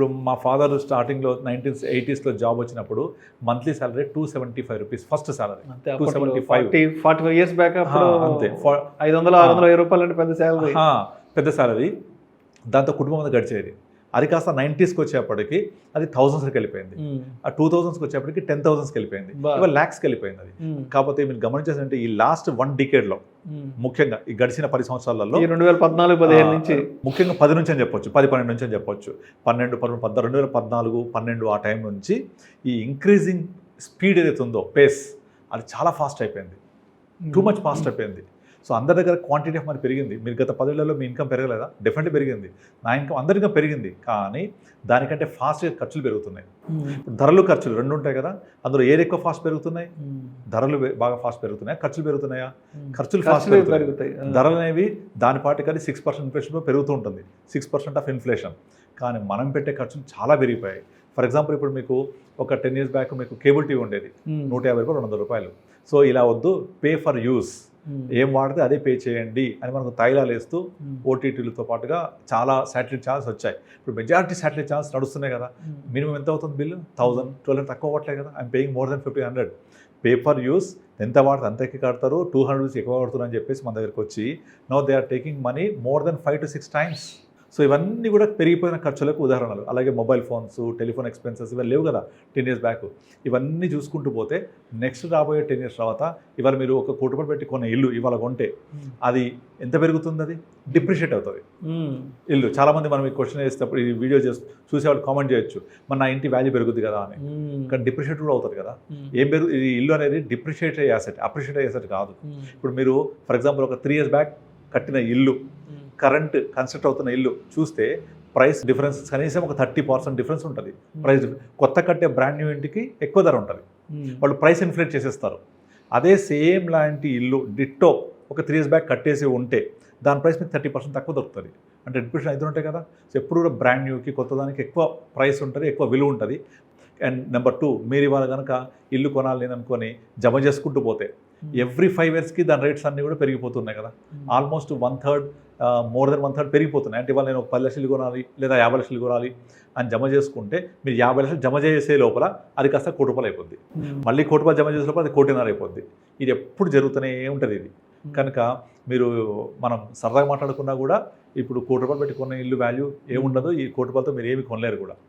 ఇప్పుడు మా ఫాదర్ స్టార్టింగ్లో 1980s జాబ్ వచ్చినప్పుడు monthly salary ₹275 first salary. 45 years back అంతే. 500-600 అంటే పెద్ద సాలరీ. పెద్ద సాలరీ. దాంతో కుటుంబం అంతా గడిచేది. అది కాస్త 90sకి వచ్చేప్పటికి అది థౌజండ్స్కి వెళ్ళిపోయింది. ఆ 2000స్కి వచ్చేప్పటికి 10,000స్కి వెళ్ళిపోయింది. ఇవాళ ల్యాక్స్కి వెళ్ళిపోయింది అది. కాకపోతే మీరు గమనించాలంటే ఈ లాస్ట్ 1 decade ముఖ్యంగా ఈ గడిచిన 10 సంవత్సరాలలో 2014-15 నుంచి ముఖ్యంగా 10 నుంచి అని చెప్పొచ్చు, 10-12 నుంచి అని చెప్పొచ్చు, 2012 ఆ టైం నుంచి ఈ ఇంక్రీజింగ్ స్పీడ్ ఏదైతే ఉందో పేస్ అది చాలా ఫాస్ట్ అయిపోయింది. టూ మచ్ ఫాస్ట్ అయిపోయింది. సో అందరి దగ్గర క్వాంటిటీ ఆఫ్ మనీ పెరిగింది. మీరు గత 10 ఏళ్లలో మీ ఇన్కమ్ పెరగలేదా? డెఫినెట్లీ పెరిగింది. నా ఇన్కమ్ అందరి ఇన్కమ్ పెరిగింది. కానీ దానికంటే ఫాస్ట్గా ఖర్చులు పెరుగుతున్నాయి. ఇప్పుడు ధరలు ఖర్చులు రెండు ఉంటాయి కదా, అందులో ఏది ఎక్కువ ఫాస్ట్ పెరుగుతున్నాయి? ధరలు బాగా ఫాస్ట్ పెరుగుతున్నాయా, ఖర్చులు పెరుగుతున్నాయా? ఖర్చులు ఫాస్ట్ పెరుగుతాయి. ధరలు అనేవి దాని పాటికని 6% ఇన్ఫ్లేషన్లో పెరుగుతూ ఉంటుంది. 6% ఆఫ్ ఇన్ఫ్లేషన్. కానీ మనం పెట్టే ఖర్చులు చాలా పెరిగిపోయాయి. ఫర్ ఎగ్జాంపుల్ ఇప్పుడు మీకు ఒక 10 years బ్యాక్ మీకు కేబుల్ టీవీ ఉండేది, ₹150 ₹200. సో ఇలా వద్దు, పే ఫర్ యూస్, ఏం వాడితే అదే పే చేయండి అని మనకు తైలాలు వేస్తూ ఓటీటీలతో పాటుగా చాలా శాటిలైట్ ఛానల్స్ వచ్చాయి. ఇప్పుడు మెజారిటీ శాటిలైట్ ఛానల్స్ నడుస్తున్నాయి కదా. మినిమం ఎంత అవుతుంది బిల్లు? 1000-1200 తక్కువ అవ్వట్లేదు కదా. I'm paying more than 1500. Pay for use ఎంత వాడితే అంతకి కడతారు, ₹200 ఎక్కువ కడుతున్నారు అని చెప్పేసి మన దగ్గరికి వచ్చి now they are taking money more than 5 to 6 times. So ఇవన్నీ కూడా పెరిగిపోయిన ఖర్చులకు ఉదాహరణలు. అలాగే మొబైల్ ఫోన్స్, టెలిఫోన్ ఎక్స్పెన్సెస్ ఇవన్నీ లేవు కదా 10 years బ్యాక్. ఇవన్నీ చూసుకుంటూ పోతే నెక్స్ట్ రాబోయే 10 years తర్వాత ఇవాళ మీరు ఒక ₹1,00,00,000 పెట్టి కొన్న ఇల్లు ఇవాళ కొంటే అది ఎంత పెరుగుతుంది? అది డిప్రిషియేట్ అవుతుంది ఇల్లు. చాలామంది మనం ఈ క్వశ్చన్ వేసేటప్పుడు ఈ వీడియో చూసేవాళ్ళు కామెంట్ చేయొచ్చు, మన నా ఇంటి వాల్యూ పెరుగుతుంది కదా అని. కానీ డిప్రిషియేట్ కూడా అవుతుంది కదా. ఈ ఇల్లు అనేది డిప్రిషియేట్ అయ్యే అసెట్, అప్రిషియేట్ అయ్యే అసెట్ కాదు. ఇప్పుడు మీరు ఫర్ ఎగ్జాంపుల్ ఒక 3 years బ్యాక్ కట్టిన ఇల్లు, కరెంట్ కన్స్ట్రక్ట్ అవుతున్న ఇల్లు చూస్తే ప్రైస్ డిఫరెన్స్ కనీసం ఒక 30% డిఫరెన్స్ ఉంటుంది. ప్రైస్ కొత్త కట్టే బ్రాండ్ న్యూ ఇంటికి ఎక్కువ ధర ఉంటుంది. వాళ్ళు ప్రైస్ ఇన్ఫ్లేట్ చేసేస్తారు. అదే సేమ్ లాంటి ఇల్లు డిట్టో ఒక 3 years బ్యాక్ కట్టేసి ఉంటే దాని ప్రైస్ మీకు 30% తక్కువ దొరుకుతుంది. అంటే డిప్రిషన్ అయితే ఉంటాయి కదా. సో ఎప్పుడు కూడా బ్రాండ్ న్యూకి కొత్త దానికి ఎక్కువ ప్రైస్ ఉంటుంది, ఎక్కువ విలువ ఉంటుంది. అండ్ నెంబర్ 2, మీరు ఇవాళ కనుక ఇల్లు కొనాలి నేను అనుకొని జమ చేసుకుంటూ పోతే ఎవ్రీ 5 yearsకి దాని రేట్స్ అన్నీ కూడా పెరిగిపోతున్నాయి కదా. ఆల్మోస్ట్ 1/3 మోర్ దెన్ 1/3 పెరిగిపోతున్నాయి. అంటే ఇవాళ నేను 10 లక్షలు కొనాలి లేదా 50 లక్షలు కొనాలి అని జమ చేసుకుంటే మీరు 50 లక్షలు జమ చేసే లోపల అది కాస్త ₹1,00,00,000 అయిపోద్ది. మళ్ళీ ₹1,00,00,000 జమ చేసే లోపల అది ₹1,50,00,000 అయిపోద్ది. ఇది ఎప్పుడు జరుగుతూనే ఉంటుంది ఇది. కనుక మీరు మనం సరదాగా మాట్లాడుకున్నా కూడా ఇప్పుడు ₹1,00,00,000 పెట్టి కొన్న ఇల్లు వాల్యూ ఏముండదు. ఈ ₹1,00,00,000తో మీరు ఏమి కొనలేరు కూడా.